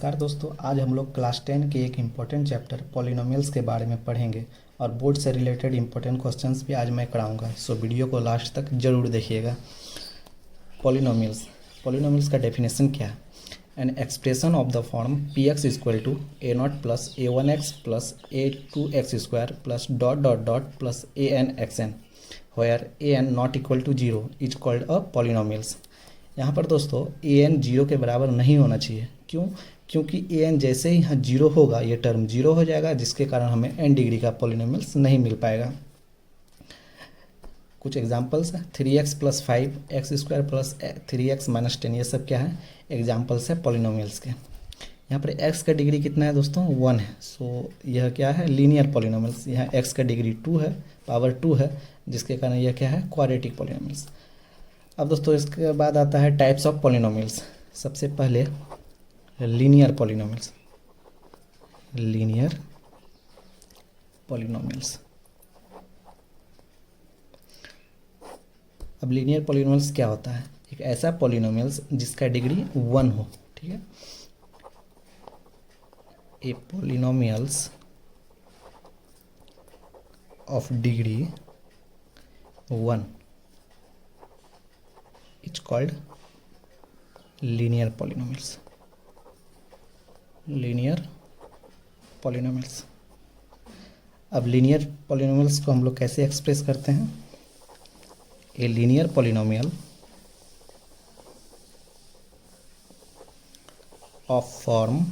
नमस्कार दोस्तों, आज हम लोग क्लास 10 के एक इम्पोर्टेंट चैप्टर पॉलिनोमियल्स के बारे में पढ़ेंगे और बोर्ड से रिलेटेड इम्पोर्टेंट क्वेश्चंस भी आज मैं कराऊंगा। सो वीडियो को लास्ट तक जरूर देखिएगा। पॉलिनोमियल्स पॉलिनोमियल्स का डेफिनेशन क्या है? An expression of the form P x equal to A naught plus A one X plus A two X square plus dot dot dot plus A N X N where A N not equal to zero is called a polynomials. यहाँ पर दोस्तों A N zero के बराबर नहीं होना चाहिए। क्यों? क्योंकि ए एन जैसे ही यहाँ जीरो होगा ये टर्म जीरो हो जाएगा, जिसके कारण हमें एन डिग्री का पॉलिनोमियल्स नहीं मिल पाएगा। कुछ एग्जांपल्स है, 3x plus 5 x square plus 3x minus 10, ये सब क्या है? एग्जांपल्स है पॉलिनोमियल्स के। यहाँ पर x का डिग्री कितना है दोस्तों? 1 है। सो यह क्या है? Linear polynomials. यहाँ x का डिग्री 2 है, पावर 2 है, जिसके कारण यह क्या है? Quadratic polynomials. अब दोस्तों इसके बाद आता है टाइप्स ऑफ पॉलिनोमियल्स। सबसे पहले लीनियर पॉलिनोमियल्स। Linear polynomials. अब लीनियर पॉलिनोमियल्स क्या होता है? एक ऐसा पॉलिनोमियल्स जिसका डिग्री 1 हो। ठीक है, a polynomials of degree 1 is called linear polynomials. Linear polynomials. अब लीनियर पॉलिनोमियल्स को हम लोग कैसे एक्सप्रेस करते हैं? A linear polynomial of form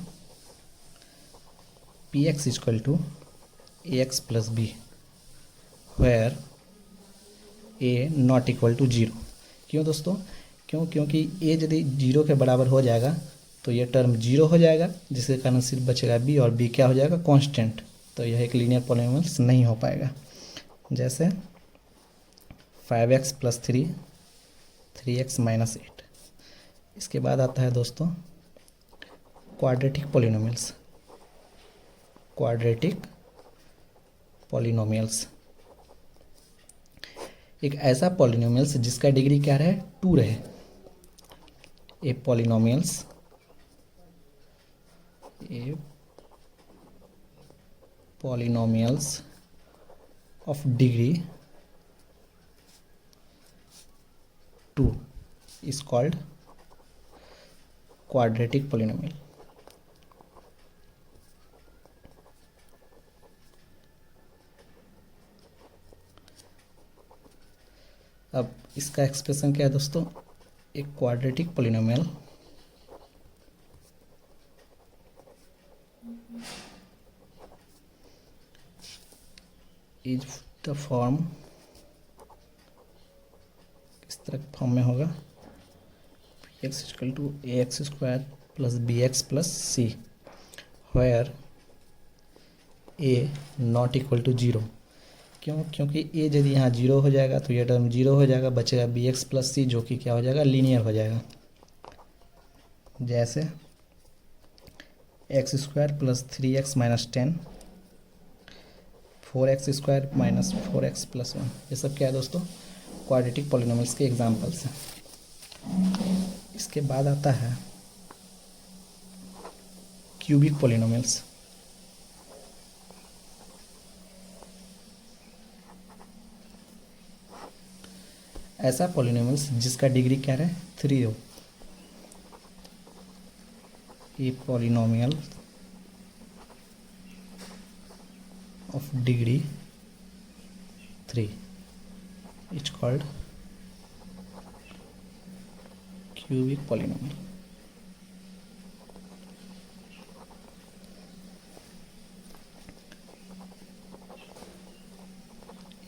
P x equal to A x plus b where A not equal to zero. क्यों दोस्तों? क्योंकि ए यदि जीरो के बराबर हो जाएगा तो ये टर्म जीरो हो जाएगा, जिसके कारण सिर्फ बचेगा बी, और बी क्या हो जाएगा? कांस्टेंट। तो यह एक लीनियर पॉलिनोमियल्स नहीं हो पाएगा। जैसे 5x प्लस 3 3x माइनस 8। इसके बाद आता है दोस्तों क्वाड्रेटिक पॉलिनोमियल्स। क्वाड्रेटिक पॉलिनोमियल्स एक ऐसा पॉलिनोमियल्स जिसका डिग्री क्या रहे? 2 रहे। A polynomials of degree 2 is called quadratic polynomial। अब इसका एक्सप्रेशन क्या है दोस्तों? एक quadratic polynomial is the form, किस तरह के फॉर्म में होगा? X equal to A X square plus B X plus C where A not equal to zero. क्यों? क्योंकि ए यदि यहाँ जीरो हो जाएगा तो ये टर्म जीरो हो जाएगा, बचेगा बी एक्स प्लस सी, जो कि क्या हो जाएगा? लीनियर हो जाएगा। जैसे x square plus 3x minus 10 4x square minus 4x plus 1, ये सब क्या है दोस्तों? क्वाड्रेटिक पॉलिनोमियल्स के एग्जांपल्स हैं। इसके बाद आता है क्यूबिक पॉलिनोमियल्स। ऐसा पॉलिनोमियल्स जिसका डिग्री क्या है? 3 हो। A polynomial of degree 3 is called cubic polynomial।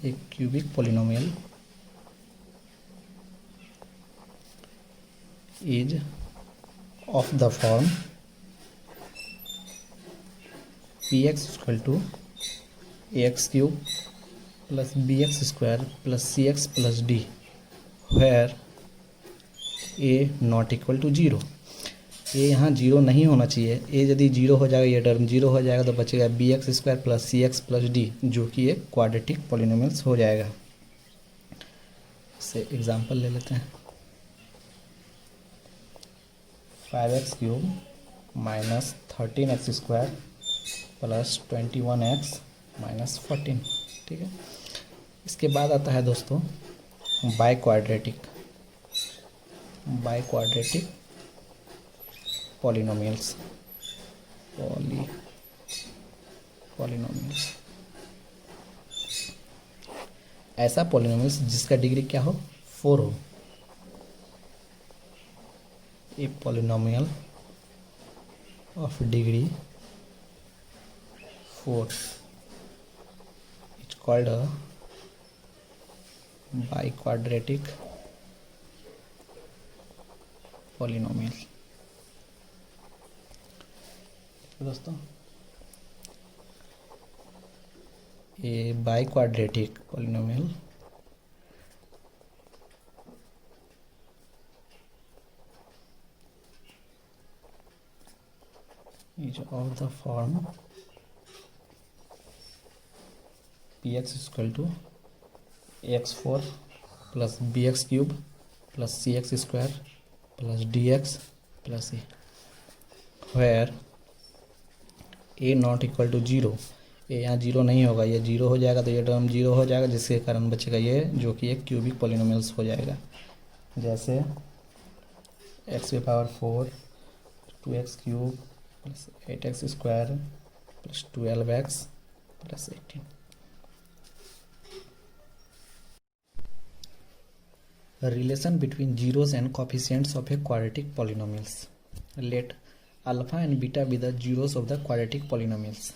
A cubic polynomial is of the form px equal to ax cube plus B x square plus c x plus d where A not equal to zero. A यहाँ zero नहीं होना चाहिए। ए यदि zero हो जाएगा, ये term zero हो जाएगा, तो बचेगा B x square plus c x plus D, जो कि एक क्वाड्रेटिक पॉलिनोमियल्स हो जाएगा। इससे एग्जांपल ले लेते हैं। 5x cube minus 13x² plus 21x minus 14। ठीक है, इसके बाद आता है दोस्तों बाय क्वाड्रेटिक पॉलिनोमियल्स। पॉलिनोमियल्स ऐसा पॉलिनोमियल्स जिसका डिग्री क्या हो, 4 हो। A polynomial of degree 4 is called a by quadratic polynomial. दोस्तों ये by quadratic polynomial is of the form px is equal to x4 plus bx cube plus cx square plus dx plus a, where a not equal to 0। ये यहाँ 0 नहीं होगा, ये 0 हो जाएगा तो ये टर्म 0 हो जाएगा, जिसके कारण बचेगा ये, जो कि एक क्यूबिक पॉलिनोमियल्स हो जाएगा। जैसे x⁴ 2x cube plus 8x² plus 12x plus 18। Relation between zeros and coefficients of a quadratic polynomials. Let alpha and beta be the zeros of the quadratic polynomials.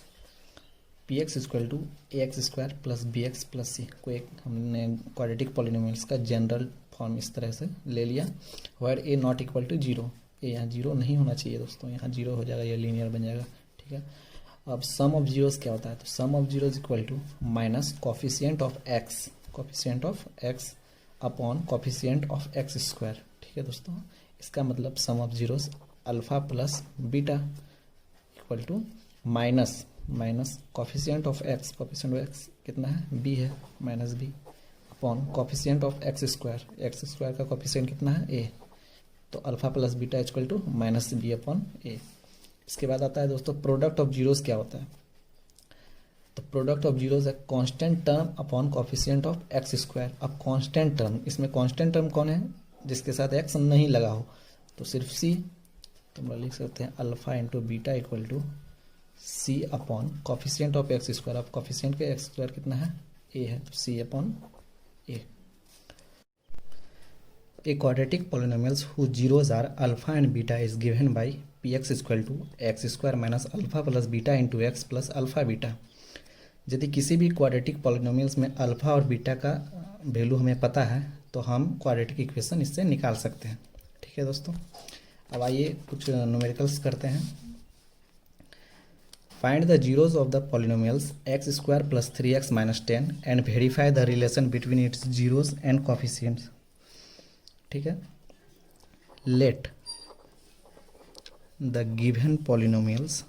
px equal to ax² plus bx plus c। को एक हमने quadratic polynomials का general form इस तरह से ले लिया। Where a not equal to 0, ये यहाँ 0 नहीं होना चाहिए दोस्तों, यहाँ 0 हो जाएगा, ये लीनियर बन जाएगा। ठीक है, अब सम ऑफ जीरोस क्या होता है, तो sum of zeros equal to minus coefficient of x upon coefficient of x²। ठीक है दोस्तों, इसका मतलब sum of zeros alpha plus beta equal to minus coefficient of x कितना है, b है, minus b upon coefficient of x² का coefficient कितना है, a, तो alpha plus beta equal to minus b upon a. इसके बाद आता है दोस्तों प्रोडक्ट ऑफ जीरोस क्या होता है, तो प्रोडक्ट ऑफ जीरोस है constant term upon coefficient of x²। अब कांस्टेंट टर्म, इसमें कांस्टेंट टर्म कौन है, जिसके साथ x नहीं लगा हो, तो सिर्फ c, तो हम लोग लिख सकते हैं alpha into beta equal to c upon coefficient of x²। अब कॉफिशिएंट के x² कितना है, a है, तो c upon a। A quadratic polynomials whose zeros are alpha and beta is given by px equal to x² minus alpha plus beta into x plus alpha beta. यदि किसी भी quadratic polynomials में alpha और beta का value हमें पता है तो हम क्वाड्रेटिक इक्वेशन इससे निकाल सकते हैं। ठीक है दोस्तों, अब आइए कुछ न्यूमेरिकल्स करते हैं। Find the zeros of the polynomials x² plus 3x minus 10 and verify the relation between its zeros and coefficients. ठीक है, let the given polynomials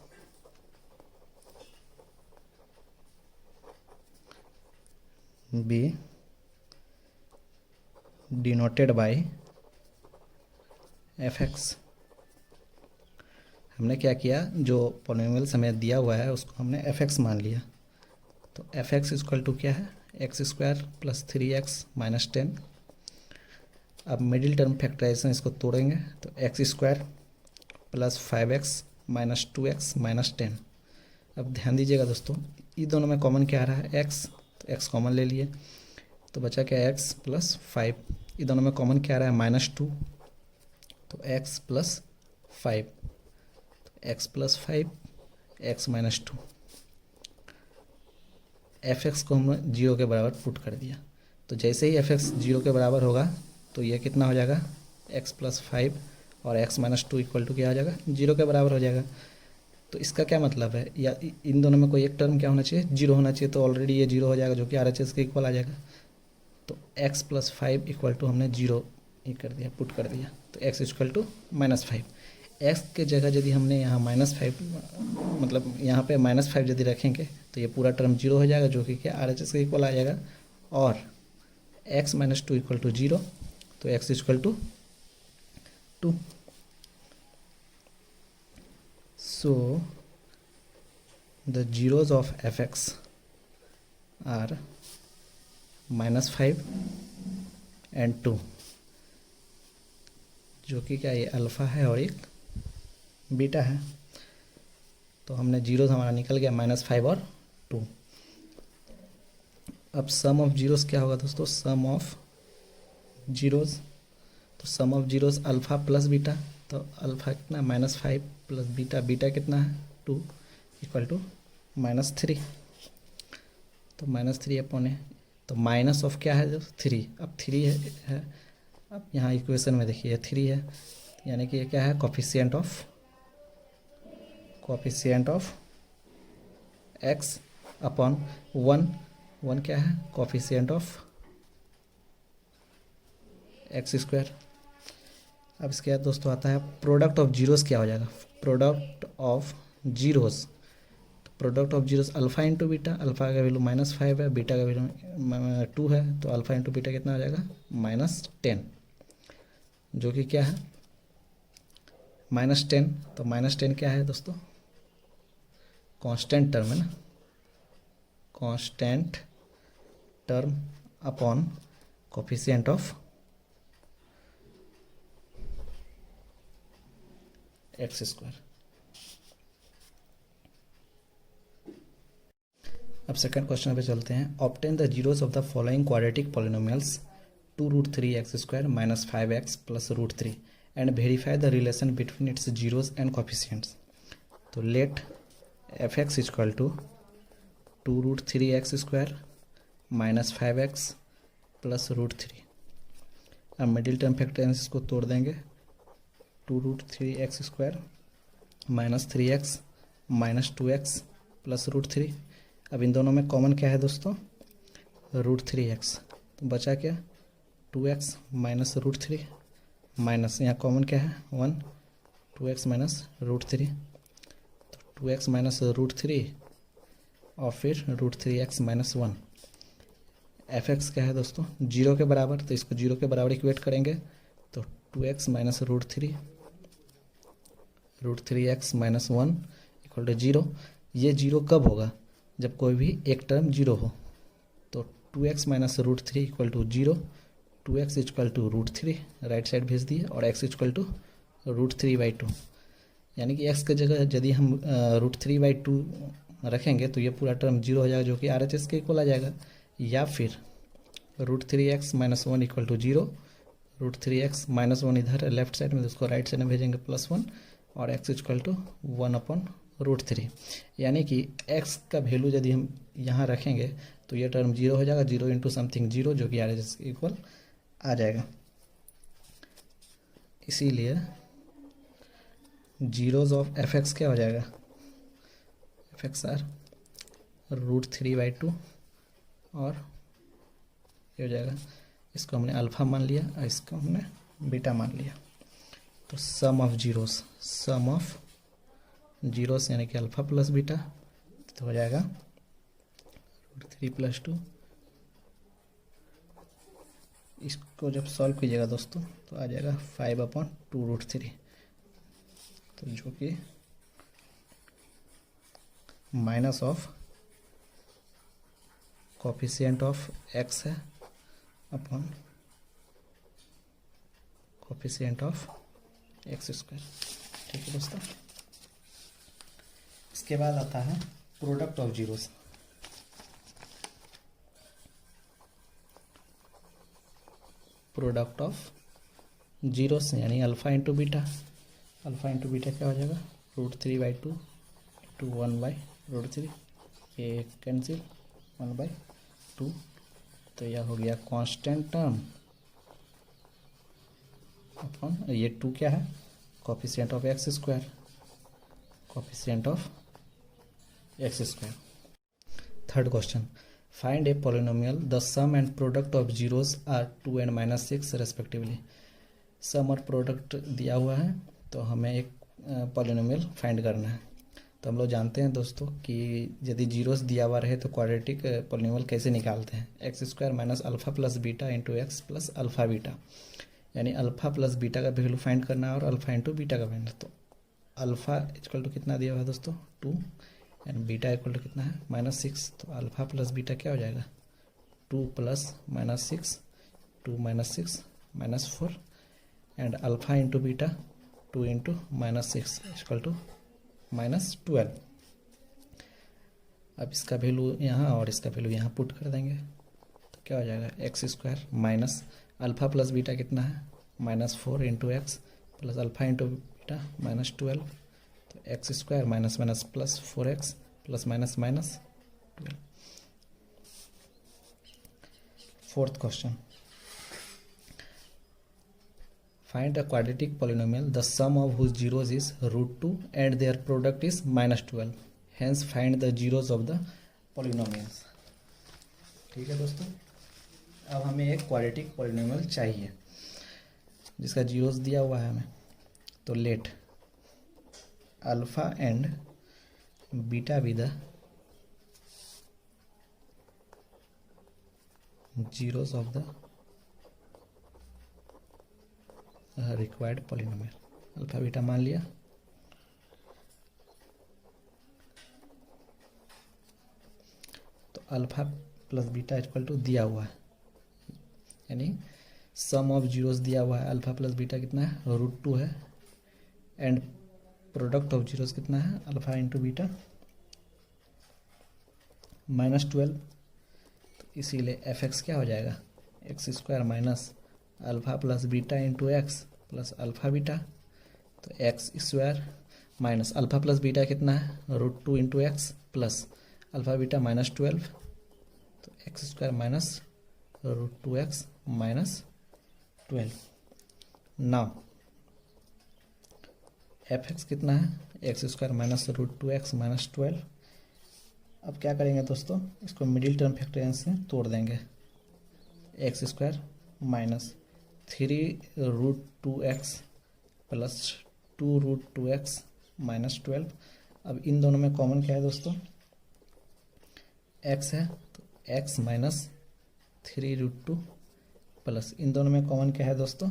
B denoted by fx। हमने क्या किया, जो पॉलिनोमियल्स हमें दिया हुआ है उसको हमने fx मान लिया, तो fx इक्वल टू क्या है, x² प्लस 3x माइनस 10। अब मिडिल टर्म फैक्टराइजेशन इसको तोड़ेंगे तो x² plus 5x minus 2x minus 10। अब ध्यान दीजिएगा दोस्तों, ये दोनों में कॉमन क्या आ रहा है, x, तो x कॉमन ले लिए, तो बचा क्या x प्लस 5। ये दोनों में कॉमन क्या आ रहा है, -2, तो x प्लस 5, तो x plus 5 x minus 2। fx को हमने 0 के बराबर पुट कर दिया, तो जैसे ही fx 0 के बराबर होगा तो ये कितना हो जाएगा, x प्लस 5 और x माइनस 2 इक्वल टू क्या हो जाएगा, 0 के बराबर हो जाएगा। तो इसका क्या मतलब है, या इन दोनों में कोई एक टर्म क्या होना चाहिए, 0 होना चाहिए, तो ऑलरेडी ये 0 हो जाएगा, जो कि RHS के इक्वल आ जाएगा। तो x प्लस 5 इक्वल टू हमने 0 ही कर दिया, पुट कर दिया, तो x इक्वल टू -5। x के जगह यदि हमने यहाँ -5 मतलब यहाँ पे -5 यदि रखेंगे तो ये पूरा टर्म 0 हो जाएगा, जो कि क्या RHS के इक्वल आ जाएगा। और x माइनस 2 इक्वल टू 0, तो x equal to 2। So the zeros of fx are -5 and 2, जो कि क्या ये अल्फ़ा है और एक बीटा है। तो हमने जीरोस हमारा निकल गया -5 और 2। अब सम ऑफ जीरोस क्या होगा दोस्तों, सम ऑफ जीरोस, तो sum of zeros alpha plus beta, तो अल्फ़ा कितना -5 प्लस बीटा, बीटा कितना है 2 इक्वल टू -3, तो -3 अपॉन है, तो माइनस ऑफ क्या है जो 3, अब 3 है। अब यहाँ इक्वेशन में देखिए 3 है, यानी कि ये क्या है कोफिशिएंट ऑफ x अपॉन 1 क्या है कोफिशिएंट ऑफ x²। अब इसके बाद दोस्तों आता है प्रोडक्ट ऑफ जीरोस, क्या हो जाएगा product of zeros, product of zeros alpha into beta, alpha का वैल्यू -5 है, बीटा का वैल्यू 2 है, तो अल्फ़ा इंटू बीटा कितना हो जाएगा -10, जो कि क्या है -10। तो -10 क्या है दोस्तों, कांस्टेंट टर्म है ना, constant term upon coefficient of x²। अब सेकंड क्वेश्चन पे चलते हैं। Obtain the zeros of the following quadratic polynomials 2√3x² -5x + √3 and verify the relation between its zeros and coefficients. तो let fx equal to 2√3x² -5x + √3। अब middle term factors को तोड़ देंगे, 2√3x² -3x -2x + √3। अब इन दोनों में common क्या है दोस्तों, √3x, तो बचा क्या 2x - √3 माइनस यहाँ कॉमन क्या है 1, 2x - √3, तो 2x - √3 और फिर √3x - 1। fx क्या है दोस्तों 0 के बराबर, तो इसको 0 के बराबर इक्वेट करेंगे, तो 2x - √3 √3x - 1 इक्वल टू 0। ये 0 कब होगा, जब कोई भी एक टर्म 0 हो, तो 2x - √3 equal to 0, 2x equal to √3 right side भेज दिए, और x इक्वल टू √3/2, यानी कि x की जगह यदि हम √3/2 रखेंगे तो ये पूरा टर्म 0 हो जाएगा, जो कि RHS के इक्वल आ जाएगा। या फिर √3x - 1 इक्वल टू 0, √3x - 1 इधर लेफ्ट साइड में, उसको राइट साइड में भेजेंगे +1, और x इक्वल टू 1/√3, यानी कि x का वैल्यू यदि हम यहाँ रखेंगे तो ये टर्म 0 हो जाएगा, 0 इंटू समथिंग 0, जो कि RHS के इक्वल आ जाएगा। इसीलिए जीरोज ऑफ fx क्या हो जाएगा, fx आर √3/2, और ये हो जाएगा, इसको हमने अल्फ़ा मान लिया और इसको हमने बीटा मान लिया। तो सम ऑफ जीरोस यानी कि अल्फ़ा प्लस बीटा, तो हो जाएगा √3 + 2। इसको जब सॉल्व कीजिएगा दोस्तों तो आ जाएगा 5/2√3, तो जो कि minus of coefficient of x है अपॉन कोफिशिएंट ऑफ x²। ठीक है दोस्तों, इसके बाद आता है product of zeros. Product of zeros यानी alpha into beta, alpha into beta क्या हो जाएगा √3/2 इंटू 1/√3, ये कैंसिल 1/2, तो यह हो गया कांस्टेंट टर्म अपॉन ये 2 क्या है coefficient of x², coefficient of x²। Third question, find a polynomial the sum and product of zeros are 2 and -6 respectively. Sum और प्रोडक्ट दिया हुआ है, तो हमें एक पॉलिनोमियल फाइंड करना है। तो हम लोग जानते हैं दोस्तों कि यदि जीरोस दिया हुआ रहे तो क्वाड्रेटिक पॉलिनोमियल कैसे निकालते हैं, x² - alpha plus beta into x plus alpha beta, यानी अल्फ़ा प्लस बीटा का वैल्यू फाइंड करना है और अल्फ़ा इंटू बीटा का वैल्यू। तो अल्फ़ा इक्वल टू कितना दिया हुआ है दोस्तों 2 एंड बीटा इक्वल टू कितना है -6। तो अल्फ़ा प्लस बीटा क्या हो जाएगा 2 plus -6 2 -6 -4 and alpha into beta 2 into -6 equal to -12। अब इसका वैल्यू यहाँ और इसका वैल्यू यहाँ पुट कर देंगे तो क्या हो जाएगा x² minus alpha plus beta कितना है -4 into x plus alpha into beta -12। तो x² minus minus plus 4x plus minus minus 12। Fourth question, find a quadratic polynomial the sum of whose zeros is √2 and their product is -12, hence find the zeros of the polynomials। ठीक है दोस्तों, अब हमें एक quadratic polynomial चाहिए जिसका zeros दिया हुआ है हमें। तो let alpha and beta be the zeros of the required polynomial. Alpha beta मान लिया, तो alpha plus beta equal to दिया हुआ है, यानी सम ऑफ जीरोस दिया हुआ है। अल्फा प्लस बीटा कितना है √2 है एंड प्रोडक्ट ऑफ जीरोस कितना है अल्फा इंटू बीटा -12। तो इसीलिए fx क्या हो जाएगा x² minus alpha plus beta into x plus alpha beta. तो x² minus alpha plus beta कितना है √2 into x plus alpha beta -12। तो x² minus √2x minus 12। Now fx कितना है x² माइनस √2x माइनस 12। अब क्या करेंगे दोस्तों, इसको मिडिल टर्म फैक्टोरियल से तोड़ देंगे। x² minus 3√2x plus 2√2x minus 12। अब इन दोनों में कॉमन क्या है दोस्तों x है, तो x माइनस 3√2 प्लस इन दोनों में कॉमन क्या है दोस्तों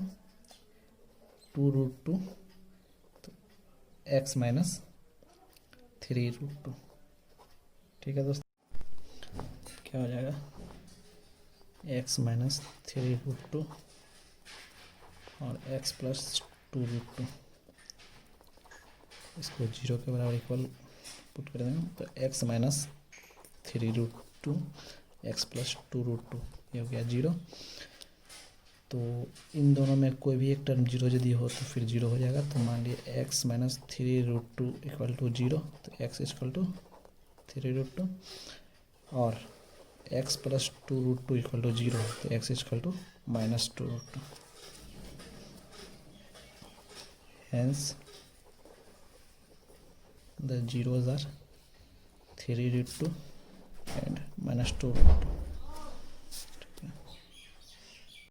2√2, तो x माइनस 3√2। ठीक है दोस्तों, क्या हो जाएगा x माइनस 3√2 और x प्लस 2√2, इसको 0 के बराबर इक्वल पुट कर देंगे। तो x माइनस 3√2 x प्लस 2√2 ये हो गया 0। तो इन दोनों में कोई भी एक टर्म 0 यदि हो तो फिर 0 हो जाएगा। तो मान लिए x माइनस 3√2 इक्वल टू 0, तो x इक्वल टू 3√2 और x प्लस 2√2 इक्वल टू 0, तो x equal to -2√2। Hence the zeros are 3√2 and -2√2।